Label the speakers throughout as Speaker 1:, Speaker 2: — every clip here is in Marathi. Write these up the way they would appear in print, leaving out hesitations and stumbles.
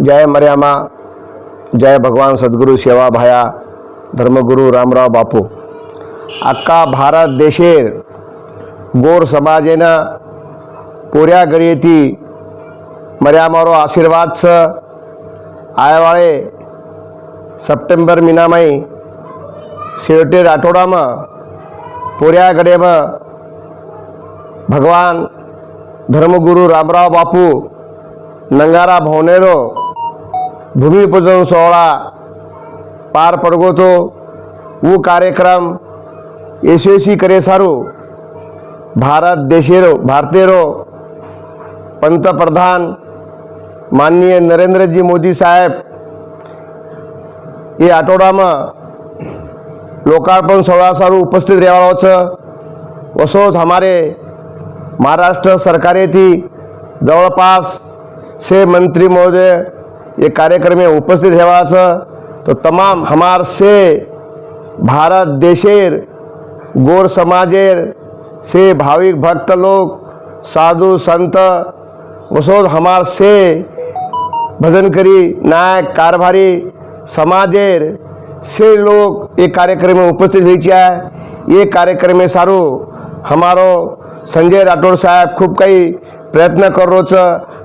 Speaker 1: जय मर्यामा, जय भगवान सद्गुरु सेवा भाया धर्मगुरु रामराव बापू। अख्खा भारत देशेर गोर समाजेनं पोऱ्या गडयेती मर्यामारो आशीर्वाद छ आयवाळे सप्टेंबर महिनामाई शेवटेर आठवडामा पोऱ्या गडेमा भगवान धर्मगुरु रामराव बापू नंगारा भवनेरो भूमिपूजन सोहळा पार पडगोतो। वो कार्यक्रम यशस्वी करे सारू भारतेरो पंतप्रधान माननीय नरेंद्रजी मोदी साहेब ये आठवडामा लोकार्पण सोहळा सारू उपस्थित रहेवाळो छ। वसोज हमारे महाराष्ट्र सरकारे थी जवळपास 6 मंत्री महोदय ये कार्यक्रम में उपस्थित रहेवाळा छ। तो तमाम हमार से भारत देशेर गोर समाजेर से भाविक भक्त लोग साधु संत वसोद हमार से भजन करी नायक कारभारी समाजेर से लोग ये कार्यक्रम में उपस्थित हुई है। ये कार्यक्रम में सारू हमारो संजय राठोड साहेब खूब काही प्रयत्न करो छ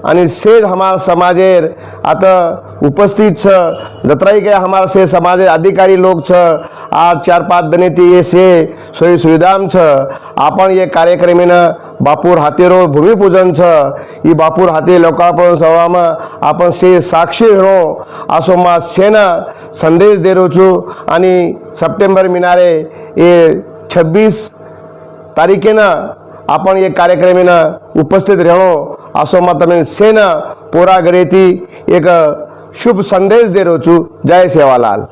Speaker 1: आणि से हमार समाजेर आता उपस्थित छ। जत्राई के हमार से समाजेर अधिकारी लोग छ। आज 4-5 दिनेती ये से सोयी सुविधाम छ। आपण ये कार्यक्रम में बापूर हातेरो भूमिपूजन छ। ये बापूर हाते लोकार्पण सोहळामा आपण से साक्षी हो असो मा सेना संदेश दे रो छु। आणि सप्टेंबर महिनारे ये 26 तारीखेना आपण ये कार्यक्रम में उपस्थित रहो असो मत में सेना पोरा गडेती एक शुभ संदेश दे रो छु। जय सेवालाल।